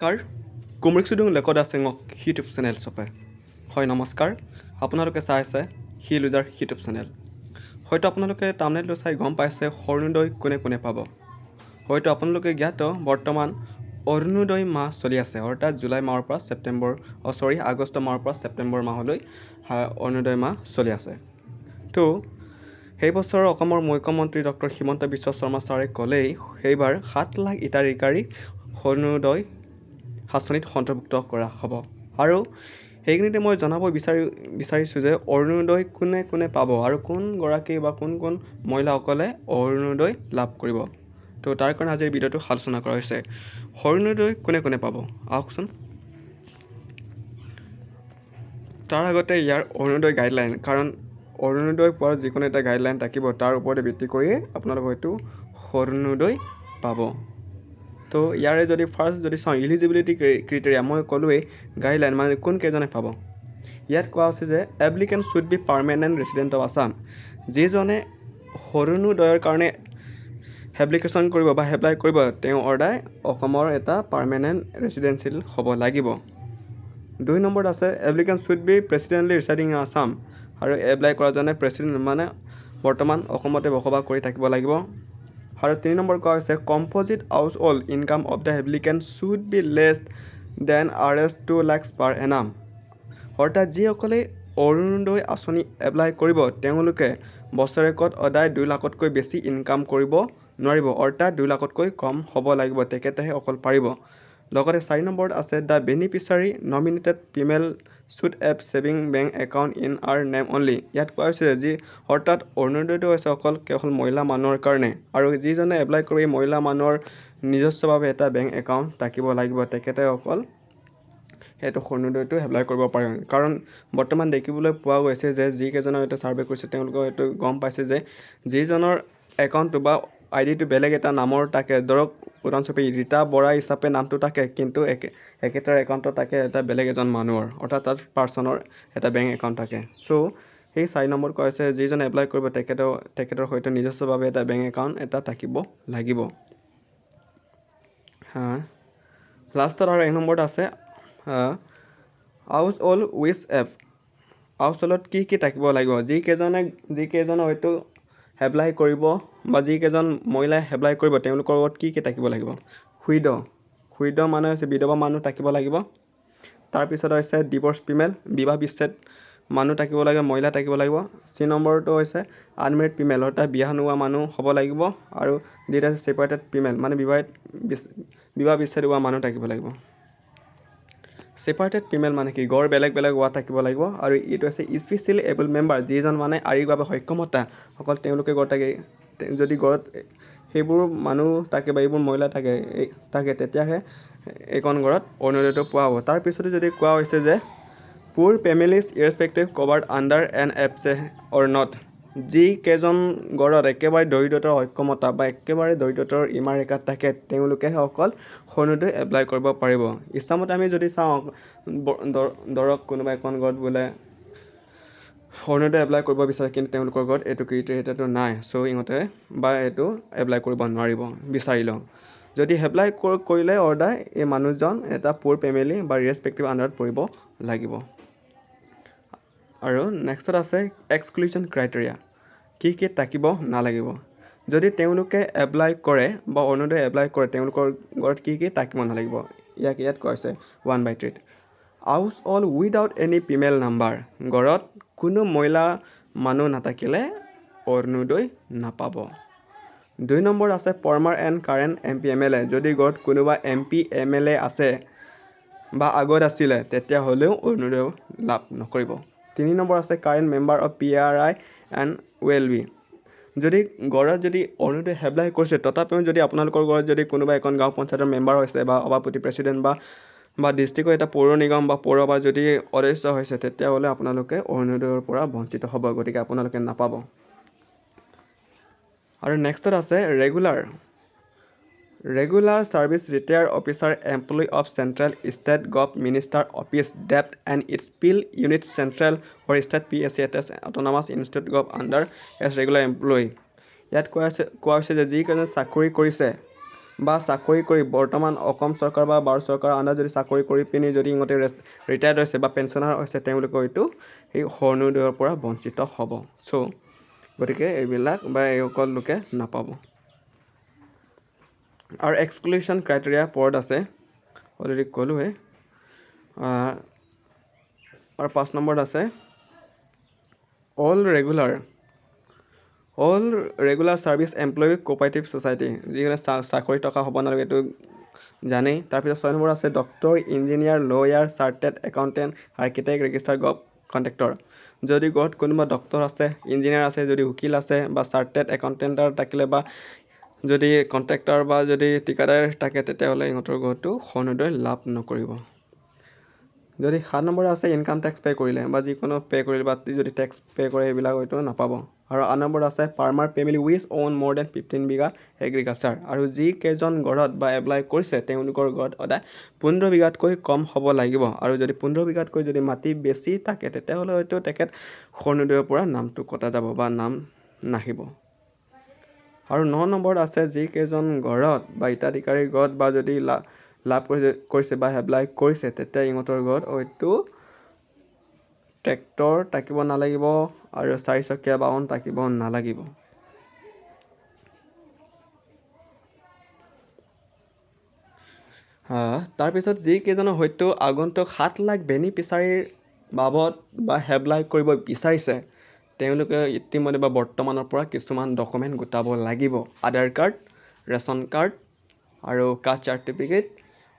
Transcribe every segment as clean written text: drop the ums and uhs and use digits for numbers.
কাৰ কুমৰিকচুদুং লেকত আছে YouTube channel চপে হয় নমস্কাৰ আপোনালোকে চাই আছে E-Lusar ইউটিউব চেনেল হয়তো আপোনালোকে টামনেলটো চাই গম পাইছে অৰুণোদয় কোনে কোনে পাব হয়তো আপোনালোকে জ্ঞাত বৰ্তমান অৰুণোদয় মাহ চলি আছে অৰ্থাৎ জুলাই মাহৰ পৰা আগষ্ট মাহৰ পৰা ছেপ্টেম্বৰ মাহলৈ অৰুণোদয় মাহ চলি আছে তো সেই বছৰ অসমৰ মুখ্যমন্ত্ৰী ডক্টৰ হিমন্ত বিশ্ব শৰ্মা ছাৰে ক'লেই সেইবাৰ 7 লাখ হিতাধিকাৰী অৰুণোদয় আঁচনিত অন্তৰ্ভুক্ত কৰা হ'ব আৰু সেইখিনিতে মই জনাব বিচাৰিছোঁ যে অৰুণোদয় কোনে কোনে পাব আৰু কোন গৰাকী বা কোন মহিলাসকলে অৰুণোদয় লাভ কৰিব তো তাৰ কাৰণে আজিৰ ভিডিঅ'টো আলোচনা কৰা হৈছে অৰুণোদয় কোনে কোনে পাব আহকচোন তাৰ আগতে ইয়াৰ অৰুণোদয় গাইডলাইন কাৰণ অৰুণোদয় পোৱাৰ যিকোনো এটা গাইডলাইন থাকিব তাৰ ওপৰতে ভিত্তি কৰিয়ে আপোনালোক হয়তো অৰুণোদয় পাব তো ইয়াৰে যদি ফাৰ্ষ্ট যদি চাওঁ ইলিজিবিলিটি ক্ৰিটেৰিয়া মই ক'লোৱেই গাইডলাইন মানে কোন কেইজনে পাব ইয়াত কোৱা হৈছে যে applicant should B permanent resident of Assam যিজনে অৰুণোদয়ৰ কাৰণে এপ্লিকেশ্যন কৰিব বা এপ্লাই কৰিব তেওঁ অৰ্ডাৰ অসমৰ এটা পাৰ্মানেণ্ট ৰেচিডেঞ্চিয়েল হ'ব লাগিব 2 নম্বৰত আছে applicant should be presently residing in Assam আৰু এপ্লাই কৰাজনে প্ৰেচিডেণ্ট মানে বৰ্তমান অসমতে বসবাস কৰি থাকিব লাগিব আৰু 3 নম্বৰ কোৱা হৈছে composite household income of the applicant should be less than Rs 2 lakhs per annum অৰ্থাৎ যিসকলে অৰুণোদয় আঁচনি এপ্লাই কৰিব তেওঁলোকে বছৰেকত সদায় 2 লাখতকৈ বেছি ইনকাম কৰিব নোৱাৰিব অৰ্থাৎ 2 লাখতকৈ কম হ'ব লাগিব তেখেতেহে অকল পাৰিব লগতে 4 নম্বৰত আছে the beneficiary nominated female should have saving bank account in R name only ইয়াত কোৱা হৈছে যে অৰ্থাৎ অৰুণোদয়টো হৈছে কেৱল মহিলা মানুহৰ কাৰণে আৰু যিজনে এপ্লাই কৰি মহিলা মানুহৰ নিজস্বভাৱে এটা বেংক একাউণ্ট থাকিব লাগিব তেখেতে অকল সেইটো অৰুণোদয়টো এপ্লাই কৰিব পাৰে কাৰণ বৰ্তমান দেখিবলৈ পোৱা গৈছে যে যিকেইজনে এটা ছাৰ্ভে কৰিছে তেওঁলোকে এইটো গম পাইছে যে যিজনৰ একাউণ্টটো বা আইডিটো বেলেগ এটা নামৰ থাকে ধৰক উদাহৰণস্বৰূপে ৰীতা বৰা হিচাপে নামটো থাকে কিন্তু একেটাৰ একাউণ্টত থাকে এটা বেলেগ এজন মানুহৰ অৰ্থাৎ তাত পাৰ্চনৰ এটা বেংক একাউণ্ট থাকে চ' সেই 4 নম্বৰত কোৱা হৈছে যিজনে এপ্লাই কৰিব তেখেতৰ সৈতে নিজস্বভাৱে এটা বেংক একাউণ্ট এটা থাকিব লাগিব লাষ্টত আৰু 1 নম্বৰত আছে হাউচ হোল্ড উইথ হাউচ হোল্ডত কি থাকিব লাগিব যিকেইজনে হয়তো এপ্লাই কৰিব বা যিকেইজন মহিলাই এপ্লাই কৰিব তেওঁলোকৰ লগত কি থাকিব লাগিব হুইড মানে হৈছে বিধৱা মানুহ থাকিব লাগিব তাৰপিছত হৈছে ডিভৰ্চ ফিমেল বিবাহ বিচ্ছেদ মানুহ থাকিব লাগিব মহিলা থাকিব লাগিব চি নম্বৰটো হৈছে আনমেৰিড ফিমেল অৰ্থাৎ বিয়া নোহোৱা মানুহ হ'ব লাগিব আৰু দ্বিতীয় আছে ছেপাৰেটেড ফিমেল মানে বিবাহ বিচ্ছেদ হোৱা মানুহ থাকিব লাগিব ছেপাৰেটেড ফিমেল মানে কি গড় বেলেগ হোৱা থাকিব লাগিব আৰু এইটো হৈছে স্পেচিয়েলি এবল মেম্বাৰ যিজন মানে শাৰীৰিকভাৱে সক্ষমতা অকল তেওঁলোকে গড় থাকে যদি গড়ত সেইবোৰ মানুহ থাকে বা এইবোৰ মহিলা থাকে তেতিয়াহে এইখন গড়ত অৰুণোদয়টো পোৱা হ'ব তাৰপিছতে যদি কোৱা হৈছে যে poor families irrespective covered under N F or not যিকেইজন গড়ত একেবাৰে দৰিদ্ৰতাৰ সক্ষমতা বা একেবাৰে দৰিদ্ৰতাৰ সীমাৰেখাত থাকে তেওঁলোকেহে অকল অৰুণোদয় এপ্লাই কৰিব পাৰিব ইচ্ছামতে আমি যদি চাওঁ ধৰক কোনোবা এখন গড়ত বোলে অৰুণোদয় এপ্লাই কৰিব বিচাৰে কিন্তু তেওঁলোকৰ ঘৰত এইটো ক্ৰিটেৰিয়াটো নাই চ' ইহঁতে বা এইটো এপ্লাই কৰিব নোৱাৰিব বিচাৰিলেও যদি এপ্লাই কৰিলে অৰ্ডাৰ এই মানুহজন এটা পুৰ ফেমিলি বা ৰেছপেক্টিভ আণ্ডাৰত পৰিব লাগিব আৰু নেক্সটত আছে এক্সক্লুজন ক্ৰাইটেৰিয়া কি থাকিব নালাগিব যদি তেওঁলোকে এপ্লাই কৰে বা অৰুণোদয় এপ্লাই কৰে তেওঁলোকৰ ঘৰত কি থাকিব নালাগিব ইয়াত কোৱা হৈছে 1/3 house hold without any female number ঘৰত কোনো মহিলা মানুহ নাথাকিলে অৰুণোদয় নাপাব 2 নম্বৰ আছে former and current MP MLA যদি ঘৰত কোনোবা MP MLA আছে বা আগত আছিলে তেতিয়াহ'লেও অৰুণোদয় লাভ নকৰিব 3 নম্বৰ আছে current member of PRI and WLB যদি ঘৰত যদি অৰুণোদয় এপ্লাই কৰিছে তথাপিও যদি আপোনালোকৰ ঘৰত যদি কোনোবা এখন গাঁও পঞ্চায়তৰ মেম্বাৰ হৈছে বা সভাপতি প্ৰেচিডেণ্ট বা ডিষ্ট্ৰিক্টৰ এটা পৌৰ নিগম বা পৌৰসভা যদি সদস্য হৈছে তেতিয়াহ'লে আপোনালোকে অৰুণোদয়ৰ পৰা বঞ্চিত হ'ব গতিকে আপোনালোকে নাপাব আৰু নেক্সটত আছে regular service retired officer employee of central state gov minister office dept and its field unit central or state PSCS autonomous institute gov under as regular employee ইয়াত কোৱা হৈছে যে যিকেইজনে চাকৰি কৰিছে বা চাকৰি কৰি বৰ্তমান অসম চৰকাৰ বা ভাৰত চৰকাৰৰ আণ্ডাৰত যদি চাকৰি কৰি পিনি যদি ইহঁতে ৰিটায়াৰ্ড হৈছে বা পেঞ্চনাৰ হৈছে তেওঁলোকে হয়তো এই অৰুণোদয়ৰ পৰা বঞ্চিত হ'ব। চ' গতিকে এইবিলাক বা এইসকল লোকে নাপাব। আৰু এক্সক্লুশ্যন ক্ৰাইটেৰিয়া ওপৰত আছে অলৰেডি ক'লোৱে। আৰু 5 নম্বৰত আছে all regular service employee cooperative society, যিকোনো চাকৰি টকা হ'ব নালাগে এইটো জানেই। তাৰপিছত 6 নম্বৰ আছে doctor, engineer, lawyer, chartered accountant, architect, register contractor. যদি ঘৰত কোনোবা ডক্তৰ আছে, ইঞ্জিনিয়াৰ আছে, যদি উকিল আছে বা চাৰ্টেড একাউণ্টেণ্টাৰ থাকিলে বা যদি কণ্ট্ৰেক্টৰ বা যদি ঠিকাদাৰ থাকে তেতিয়াহ'লে ইহঁতৰ ঘৰতো অৰুণোদয় লাভ নকৰিব। যদি 7 নম্বৰ আছে ইনকাম টেক্স পে' কৰিলে বা যিকোনো পে' কৰিলে বা যদি টেক্স পে' কৰে সেইবিলাক হয়তো নাপাব। আৰু 8 নম্বৰ আছে ফাৰ্মাৰ ফেমিলি উইচ অ'ন মোৰ দেন 15 বিঘা এগ্ৰিকালচাৰ। আৰু যিকেইজন ঘৰত বা এপ্লাই কৰিছে তেওঁলোকৰ ঘৰত সদায় 15 বিঘাতকৈ কম হ'ব লাগিব। আৰু যদি 15 বিঘাতকৈ যদি মাটি বেছি থাকে তেতিয়াহ'লে হয়তো তেখেত অৰুণোদয়ৰ পৰা নামটো কটা যাব বা নাম নাহিব। আৰু 9 নম্বৰত আছে যিকেইজন ঘৰত বা হিতাধিকাৰীৰ ঘৰত বা যদি লাভ কৰিছে বা এপ্লাই কৰিছে তেতিয়া ইহঁতৰ ঘৰত হয়তো ট্ৰেক্টৰ থাকিব নালাগিব আৰু 4 চকীয়া বাহন থাকিব নালাগিব। তাৰপিছত যিকেইজনৰ হয়তো আগন্তুক 7 লাখ বেনিফিচাৰীৰ বাবদ বা এপ্লাই কৰিব বিচাৰিছে তেওঁলোকে ইতিমধ্যে বা বৰ্তমানৰ পৰা কিছুমান ডকুমেণ্ট গোটাব লাগিব। আধাৰ কাৰ্ড, ৰেচন কাৰ্ড আৰু কাষ্ট চাৰ্টিফিকেট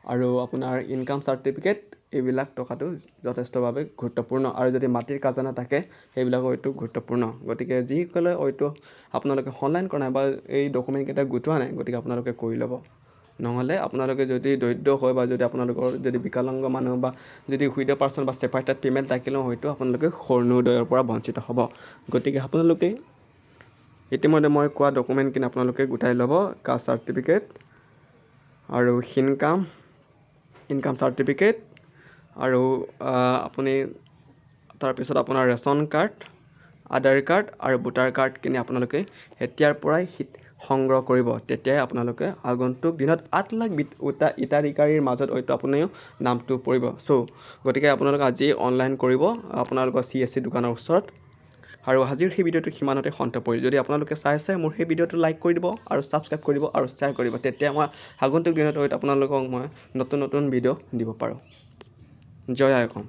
আৰু আপোনাৰ ইনকাম চাৰ্টিফিকেট এইবিলাক টকাটো যথেষ্টভাৱে গুৰুত্বপূৰ্ণ। আৰু যদি মাটিৰ খাজানা থাকে সেইবিলাক হয়তো গুৰুত্বপূৰ্ণ। গতিকে যিসকলে হয়তো আপোনালোকে অনলাইন কৰা নাই বা এই ডকুমেণ্টকেইটা গোটোৱা নাই গতিকে আপোনালোকে কৰি ল'ব। নহ'লে আপোনালোকে যদি দৰিদ্ৰ হয় বা যদি আপোনালোকৰ যদি বিকলাংগ মানুহ বা যদি উইড' পাৰ্চন বা ছেপাৰেটেড ফিমেল থাকিলেও হয়তো আপোনালোকে অৰুণোদয়ৰ পৰা বঞ্চিত হ'ব। গতিকে আপোনালোকে ইতিমধ্যে মই কোৱা ডকুমেণ্টখিনি আপোনালোকে গোটাই ল'ব। কাষ্ট চাৰ্টিফিকেট আৰু ইনকাম চাৰ্টিফিকেট আৰু আপুনি তাৰপিছত আপোনাৰ ৰেচন কাৰ্ড, আধাৰ কাৰ্ড আৰু ভোটাৰ কাৰ্ডখিনি আপোনালোকে এতিয়াৰ পৰাই সংগ্ৰহ কৰিব। তেতিয়াই আপোনালোকে আগন্তুক দিনত 8 লাখ হিতাধিকাৰীৰ মাজত হয়তো আপুনিও নামটো পৰিব। গতিকে আপোনালোকে আজি অনলাইন কৰিব আপোনালোকৰ CSC দোকানৰ ওচৰত। আৰু আজিৰ সেই ভিডিঅ'টো সিমানতে সন্ত পৰিল। যদি আপোনালোকে চাইছে মোৰ সেই ভিডিঅ'টো লাইক কৰি দিব আৰু ছাবস্ক্ৰাইব কৰিব আৰু শ্বেয়াৰ কৰিব। তেতিয়া মই আগন্তুক দিনত হয়তো আপোনালোকক মই নতুন ভিডিঅ' দিব পাৰোঁ। জয় আই অসম।